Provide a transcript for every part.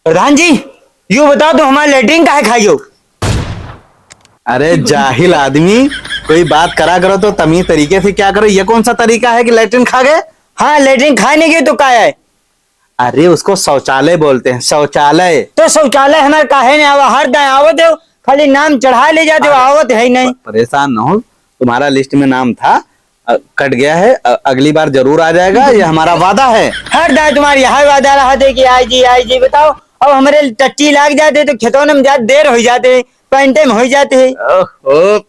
प्रधान जी, यूँ बताओ तो हमारा लेटरिन काहे खाइयो? अरे जाहिल आदमी, कोई बात करा करो तो तमीज तरीके से क्या करो। ये कौन सा तरीका है कि लैट्रिन खा गए? हाँ, लेटरिन खाने के तो का है। अरे उसको शौचालय बोलते हैं, शौचालय। तो शौचालय हमारे काहे नहीं आवा? हर दाएं आवत है, खाली नाम चढ़ा ले जाते हो, आवत है ही नहीं। परेशान न हो, तुम्हारा लिस्ट में नाम था, कट गया है। अगली बार जरूर आ जाएगा, ये हमारा वादा है। हर दाएं तुम्हारी यह वादा रहा थे कि आई जी बताओ। अब हमारे टट्टी लाग जाते तो खेतों में ज्यादा देर हो जाते, पैंटे में हो जाते है। ओहो, तो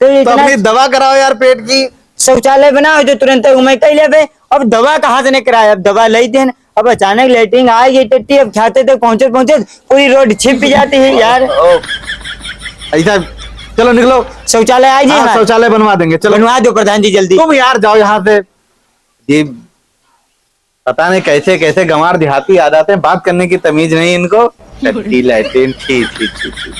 तो इतना अपनी दवा कराओ यार पेट की। शौचालय बनाओ जो तुरंत घूमे कही ले। अब दवा कहाँ से नहीं कराया? अब दवा ली थी, अब अचानक लेटरिन आ गई टट्टी। अब खाते तक पहुंचे पहुंचे पूरी रोड छिप जाती है यार। ऐसा, चलो निकलो। शौचालय आ जी, हाँ, शौचालय बनवा देंगे, चलो। बनवा दो प्रधान जी जल्दी। तुम यार जाओ यहाँ से। ये पता नहीं कैसे कैसे गंवार देहाती आ जाते हैं, बात करने की तमीज नहीं इनको। टट्टी लैट्रिन, छी छी छी छी।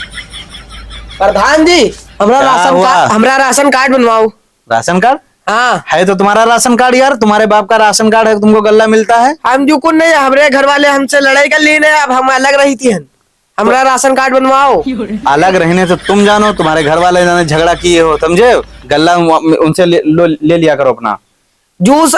प्रधान जी, हमरा राशन कार्ड बनवाओ। राशन कार्ड हाँ, है तो तुम्हारा राशन कार्ड यार, तुम्हारे बाप का राशन कार्ड है, तुमको गल्ला मिलता है। हम जो कुछ नहीं, हमारे घर वाले हमसे लड़ाई कर ली ने, अब हम अलग रही थी। हमरा राशन कार्ड बनवाओ। अलग रहने से तुम जानो, तुम्हारे घर वाले जाने झगड़ा किए हो, समझे? गल्ला उनसे ले लिया करो अपना जूस।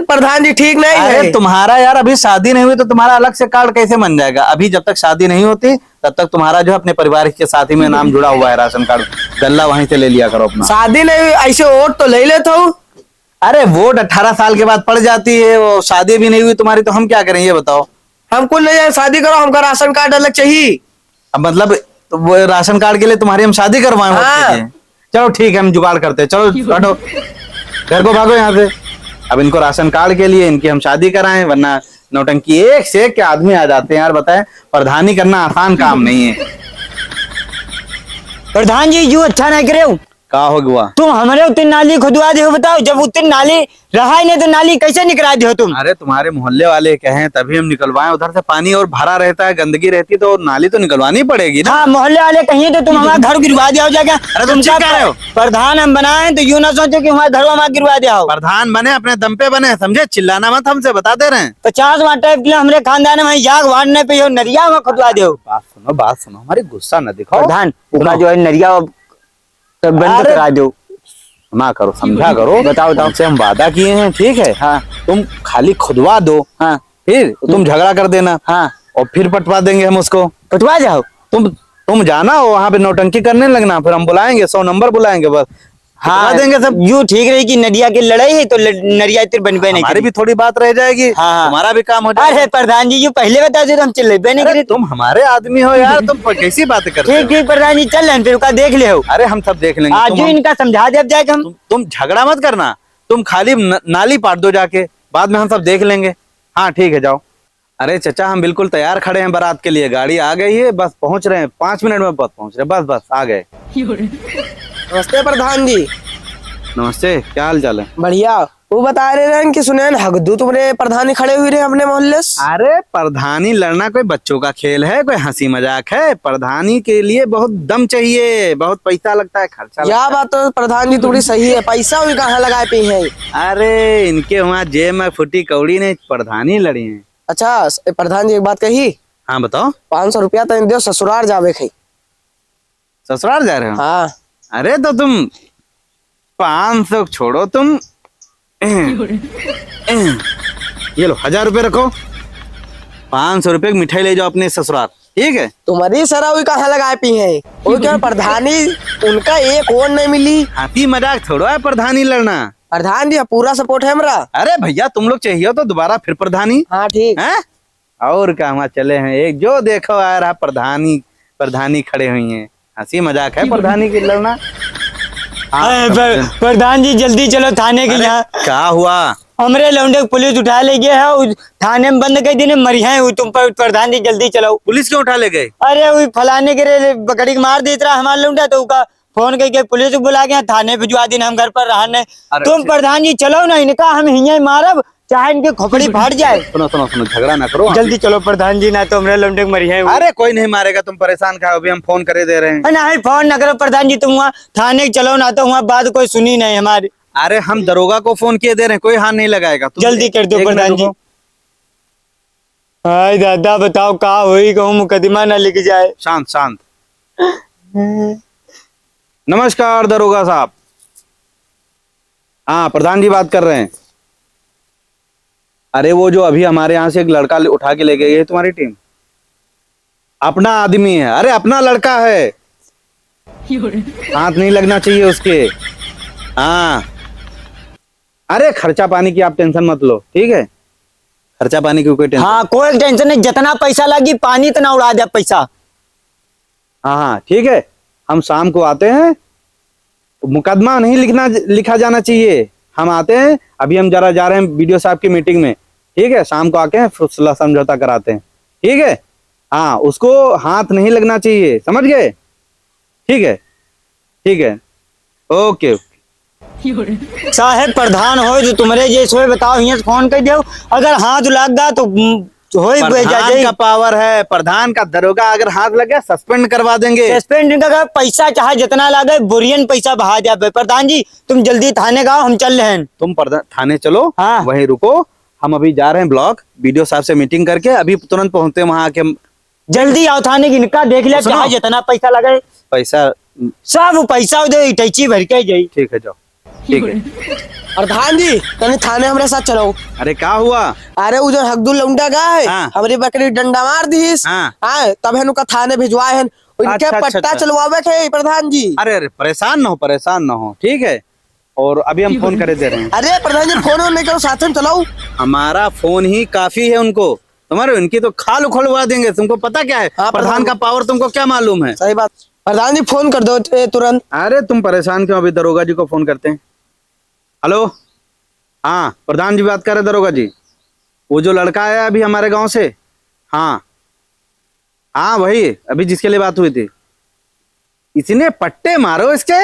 प्रधान जी ठीक नहीं अरे है। तुम्हारा यार अभी शादी नहीं हुई तो तुम्हारा अलग से कार्ड कैसे बन जाएगा? अभी जब तक शादी नहीं होती तब तक तुम्हारा जो है अपने परिवार के साथ ही में नाम जुड़ा हुआ है राशन कार्ड, गल्ला वहीं से ले लिया करो अपना। शादी नहीं हुई, ऐसे वोट तो ले लेता हूँ। अरे वोट 18 साल के बाद पड़ जाती है, वो शादी भी नहीं हुई तुम्हारी तो हम क्या करें ये बताओ? हमको नहीं है, शादी करो, हमका राशन कार्ड अलग चाहिए। अब मतलब तो वो राशन कार्ड के लिए तुम्हारी हम शादी करवाएं वोट के लिए? चलो ठीक है, हम जुगाड़ करते हैं। चलो हटो, घर को भागो यहाँ से। अब इनको राशन कार्ड के लिए इनकी हम शादी कराएं, वरना नौटंकी एक से एक के आदमी आ जाते हैं यार। बताएं, प्रधानी करना आसान काम नहीं है। प्रधान जी यूँ अच्छा नहीं करे हो। का हो गया? तुम हमारे उतनी नाली खुदवा दे हो, बताओ। जब उतनी नाली रहा ही नहीं तो नाली कैसे निकला दे हो तुम? अरे तुम्हारे मोहल्ले वाले कहें तभी हम निकलवाएं, उधर से पानी और भरा रहता है, गंदगी रहती तो नाली तो निकलवानी पड़ेगी ना। हाँ, मोहल्ले वाले कहिए तो तुम हमारा घर गिरवा दिया हो जाएगा। अरे तुम क्या कह रहे हो? प्रधान हम बनाए तो यूँ ना सोचो कि हमारा घर हमारा गिरवा दिया हो। प्रधान बने अपने दम पे बने, समझे? चिल्लाना मत, हमसे बता दे रहे हैं। 50 वाट किलो हमारे खानदान में जाग वाड़ने पे हो, नरिया में खुदवा दो। बात सुनो, हमारी गुस्सा न दिखाओ। प्रधान उनका जो है नरिया बंद करा दो। ना करो, समझा करो। बताओ तुमसे हम वादा किए हैं, ठीक है? हाँ, तुम खाली खुदवा दो, हाँ, फिर तुम झगड़ा कर देना, हाँ, और फिर पटवा देंगे हम उसको। खुदवा जाओ। तुम जाना वहां पे नौटंकी करने लगना, फिर हम बुलाएंगे, 100 नंबर बुलाएंगे, बस हाँ देंगे सब। यूँ ठीक रही कि नदिया की लड़ाई है तो नरिया इतर बनबे नहीं हमारी करी। भी थोड़ी बात रह जाएगी। हाँ, तुम्हारा भी काम हो जाएगा। अरे प्रधान जी यूँ पहले बता दे तो हम चिल्लेबे नहीं अरे करी। तुम हमारे आदमी हो यार, तुम कैसी बातें करते ठीक हो? ठीक प्रधान जी, चल रहे फिर उसका देख ले हो। अरे हम सब देख लेंगे। आज ही इनका समझा दे, अब जाके हम। तुम झगड़ा मत करना, तुम खाली नाली पाट दो जाके, बाद में हम सब देख लेंगे। हाँ ठीक है, जाओ। अरे चचा, हम बिल्कुल तैयार खड़े हैं बारात के लिए, गाड़ी आ गई है, बस पहुंच रहे हैं, 5 मिनट में पहुंच रहे हैं, बस आ गए। नमस्ते प्रधान जी। नमस्ते, क्या हाल चाल है? बढ़िया। वो बता रहे हैं कि सुने हगदू तुम्हारे प्रधानी खड़े हुए रहे अपने मोहल्ले से। अरे प्रधानी लड़ना कोई बच्चों का खेल है, कोई हंसी मजाक है? प्रधानी के लिए बहुत दम चाहिए, बहुत पैसा लगता है, खर्चा यह बात तो प्रधान जी थोड़ी सही है, पैसा भी कहाँ लगाए पे है। अरे इनके वहाँ जेब में फुटी कौड़ी ने प्रधानी लड़ी है। अच्छा प्रधान जी, एक बात कही। हाँ बताओ। 500 रुपया तो दो, ससुराल जावे खई। ससुराल जा रहे हो? हाँ। अरे तो तुम 500 छोड़ो, तुम ये लो 1000 रुपये रखो, 500 रुपये की मिठाई ले जाओ अपने ससुराल, ठीक है? तुम्हारी सरा हुई कहाँ लगाए पी है? वो क्या प्रधानी, उनका एक और नहीं मिली। हंसी मजाक छोड़ो है प्रधानी लड़ना। प्रधान जी पूरा सपोर्ट है हमारा। अरे भैया तुम लोग चाहिए तो दोबारा फिर प्रधानी। हाँ ठीक है, और कहाँ चले हैं, एक जो देखो आ रहा प्रधानी खड़े हुई हैं, हंसी मजाक है प्रधानी की लड़ना। प्रधान जी जल्दी चलो थाने के यहाँ। क्या हुआ? हमरे लौंडे को पुलिस उठा ले गए है, थाने में बंद कर देने मरी है तुम पर। प्रधान जी जल्दी चलो। पुलिस क्यों उठा ले गए? अरे वो फलाने के बकड़ी मार देता रहा हमारा लौंडा, तो उसका फोन करके पुलिस को बुला गया, थाने भिजवा देना, हम घर पर रहने। तुम प्रधान जी चलो ना, इनका हम हियाँ मारब, चाहे इनके खोपड़ी फाट जाए। सुनो सुनो सुनो, झगड़ा ना करो, जल्दी चलो प्रधान जी, ना तो हमरे लौंडे को मरी है। अरे कोई नहीं मारेगा, तुम परेशान खाओ, अभी हम फोन करे दे रहे हैं। नहीं फोन ना करो प्रधान जी, तुम वहाँ थाने चलो, ना तो वहाँ बात कोई सुनी नहीं हमारी। अरे हम दरोगा को फोन किए दे रहे हैं, कोई हाथ नहीं लगाएगा। जल्दी कर दो प्रधान जी। हाय दादा बताओ का हुई, कहूँ मुकदमा ना लिख जाए। शांत शांत। नमस्कार दरोगा साहब। हाँ प्रधान जी बात कर रहे हैं। अरे वो जो अभी हमारे यहाँ से एक लड़का उठा के ले गई है तुम्हारी टीम, अपना आदमी है, अरे अपना लड़का है, हाथ नहीं लगना चाहिए उसके। हाँ अरे खर्चा पानी की आप टेंशन मत लो, ठीक है, खर्चा पानी की कोई टेंशन। हाँ कोई टेंशन नहीं, जितना पैसा लगी पानी इतना उड़ा दे पैसा। हाँ हाँ ठीक है, हम शाम को आते हैं, मुकदमा नहीं लिखा जाना चाहिए, हम आते हैं, अभी हम जरा जा रहे हैं बीडीओ साहब की मीटिंग में, ठीक है, शाम को आके फैसला समझौता कराते हैं, ठीक है। हाँ उसको हाथ नहीं लगना चाहिए, समझ गए, ठीक है ठीक है, ओके। साहेब प्रधान हो जो तुम्हारे जैसे बताओ, यहाँ से फोन कर दो, अगर हाथ लग गया तो हो ही प्रधान का पावर है, प्रधान का, दरोगा अगर हाथ लग गया सस्पेंड करवा देंगे। सस्पेंड का पैसा चाहे जितना लगे बुरियन पैसा बहा जाए। प्रधान जी तुम जल्दी थाने गाओ, हम चल रहे हैं। तुम प्रधान थाने चलो, हाँ। वहीं रुको, हम अभी जा रहे हैं ब्लॉक, बीडीओ साहब से मीटिंग करके अभी तुरंत पहुंचते हैं वहां आके। जल्दी आओ थाने की निकाह देख लिया, चाहे जितना पैसा लगे पैसा सब पैसा उधर इटैची भर के जाई। ठीक है जाओ, ठीक है। प्रधान जी तने थाने हमारे साथ चलो। अरे क्या हुआ? अरे वो जो हकदुल लौंडा गया है, हाँ। हमारी बकरी डंडा मार दी। हाँ। तब है उनका थाने भिजवाए हैं, उनके अच्छा, पट्टा अच्छा। चलवावे थे प्रधान जी। अरे अरे परेशान ना हो, ठीक है, और अभी हम फोन करे दे रहे हैं। अरे प्रधान जी फोन नहीं करो, साथ में चलो। हमारा फोन ही काफी है उनको, तुम्हारे उनकी तो खाल उखड़वा देंगे, तुमको पता क्या है? हाँ, प्रधान का पावर तुमको क्या मालूम है? सही बात। प्रधान जी फोन कर दो तुरंत। अरे तुम परेशान क्यों, अभी दरोगा जी को फोन करते हैं। हेलो, हाँ प्रधान जी बात कर रहे दरोगा जी, वो जो लड़का आया अभी हमारे गांव से, हाँ हाँ वही अभी जिसके लिए बात हुई थी, इतने पट्टे मारो इसके,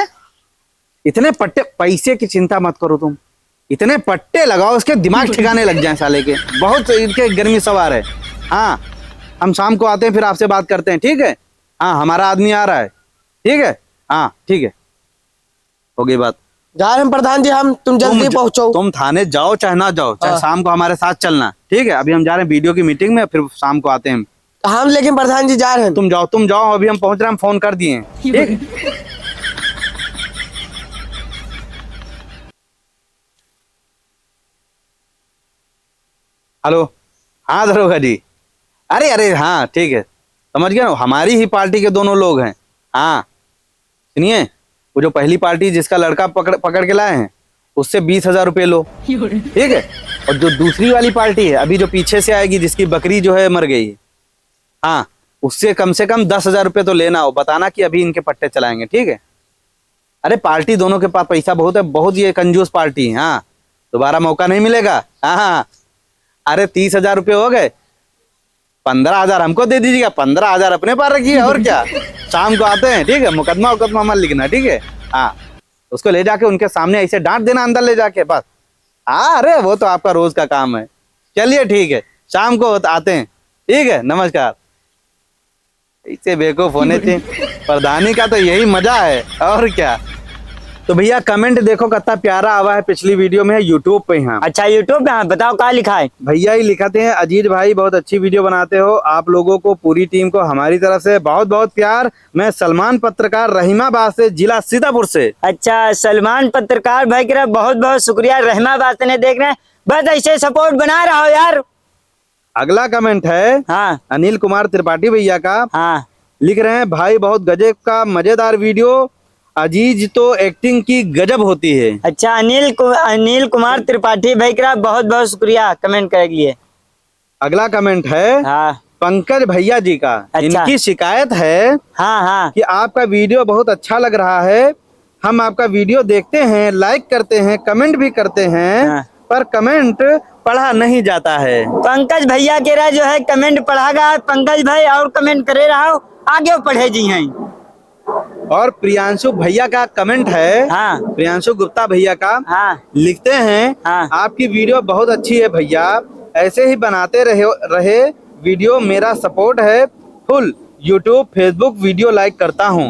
इतने पट्टे, पैसे की चिंता मत करो तुम, इतने पट्टे लगाओ इसके दिमाग ठिकाने लग जाए साले के, बहुत इनके गर्मी सवार है। हाँ हम शाम को आते हैं, फिर आपसे बात करते हैं, ठीक है। हाँ हमारा आदमी आ रहा है, ठीक है, हाँ ठीक है, हो गई बात। जा रहे हैं प्रधान जी हम, तुम जल्दी पहुंचो। तुम थाने जाओ चाहे ना जाओ, चाहे हाँ। शाम को हमारे साथ चलना, ठीक है। अभी हम जा रहे हैं वीडियो की मीटिंग में, फिर शाम को आते हैं हम लेकिन प्रधान जी जा रहे हैं। तुम जाओ, अभी हम पहुंच रहे हैं, हम फोन कर दिए हैं, ठीक। हेलो, हाँ दरोगा जी, अरे अरे हाँ ठीक है, समझ गया ना, हमारी ही पार्टी के दोनों लोग हैं। हाँ सुनिए, वो जो पहली पार्टी जिसका लड़का पकड़ के लाए हैं, उससे 20,000 रुपये लो, ठीक है। और जो दूसरी वाली पार्टी है अभी जो पीछे से आएगी, जिसकी बकरी जो है मर गई है, हाँ उससे कम 10,000 रुपये तो लेना हो, बताना कि अभी इनके पट्टे चलाएंगे, ठीक है। अरे पार्टी दोनों के पास पैसा बहुत है, बहुत ये कंजूस पार्टी है, हाँ दोबारा मौका नहीं मिलेगा। हाँ अरे 30,000 रुपये हो गए, 15,000 हमको दे दीजिएगा, 15,000 अपने पास रखिए, और क्या। शाम को आते हैं, ठीक है, मुकदमा मत लिखना, ठीक है। हाँ उसको ले जाके उनके सामने ऐसे डांट देना अंदर ले जाके, बस। हाँ अरे वो तो आपका रोज का काम है, चलिए ठीक है, शाम को आते हैं, ठीक है, नमस्कार। इसे बेवकूफ होने थे, प्रधानी का तो यही मजा है, और क्या। तो भैया कमेंट देखो कितना प्यारा आवा है पिछली वीडियो में, यूट्यूब पे। हाँ अच्छा यूट्यूब पे, हाँ बताओ क्या लिखा है। भैया ही लिखाते हैं, अजीत भाई बहुत अच्छी वीडियो बनाते हो, आप लोगों को पूरी टीम को हमारी तरफ से बहुत बहुत प्यार। मैं सलमान पत्रकार रहीमाबाद से, जिला सीतापुर से। अच्छा सलमान पत्रकार भाई के बहुत बहुत शुक्रिया, रहमाबाद ने देख रहे हैं, बस ऐसे सपोर्ट बना रहा हो यार। अगला कमेंट है हाँ अनिल कुमार त्रिपाठी भैया का, हाँ लिख रहे हैं, भाई बहुत गजब का मजेदार वीडियो, अजीज तो एक्टिंग की गजब होती है। अच्छा अनिल कुमार त्रिपाठी भाई का बहुत बहुत शुक्रिया कमेंट करने के लिए। अगला कमेंट है हाँ पंकज भैया जी का। अच्छा। इनकी शिकायत है हाँ हाँ कि आपका वीडियो बहुत अच्छा लग रहा है, हम आपका वीडियो देखते हैं, लाइक करते हैं, कमेंट भी करते हैं, हाँ। पर कमेंट पढ़ा नहीं जाता है। पंकज भैया के रहा जो है कमेंट पढ़ा गया, पंकज भाई और कमेंट करे रहा हो, आगे पढ़े जी हैं। और प्रियांशु भैया का कमेंट है, हाँ प्रियांशु गुप्ता भैया का, हाँ लिखते हैं, हाँ। आपकी वीडियो बहुत अच्छी है भैया, ऐसे ही बनाते रहे वीडियो, मेरा सपोर्ट है full, YouTube Facebook video like करता हूँ।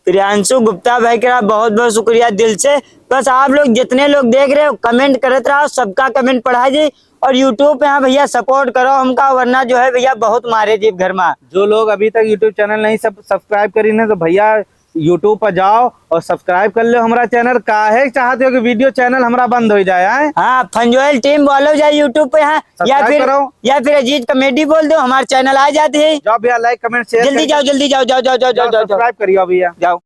प्रियांशु गुप्ता भाई का बहुत बहुत शुक्रिया दिल से। बस आप लोग जितने लोग देख रहे हो कमेंट करते रहो, सबका कमेंट पढ़ा जी, और यूट्यूब पे हाँ भैया सपोर्ट करो हमका, वरना जो है भैया बहुत मारे जीव घर में। जो लोग अभी तक यूट्यूब चैनल नहीं सब्सक्राइब करी ने तो भैया यूट्यूब पर जाओ और सब्सक्राइब कर लो हमारा चैनल। काहे चाहते हो कि वीडियो चैनल हमारा बंद हो जाए? आए हाँ फंजोयल टीम बोलो जाए यूट्यूब पे, हाँ या फिर अजीत कॉमेडी बोल दो, हमारे चैनल आ जाते हैं। जाओ भैया, लाइक कमेंट शेयर जल्दी जाओ, जल्दी जाओ, जाओ जाओ जाओ जाओ जाओ, सब्सक्राइब करियो भैया, जाओ।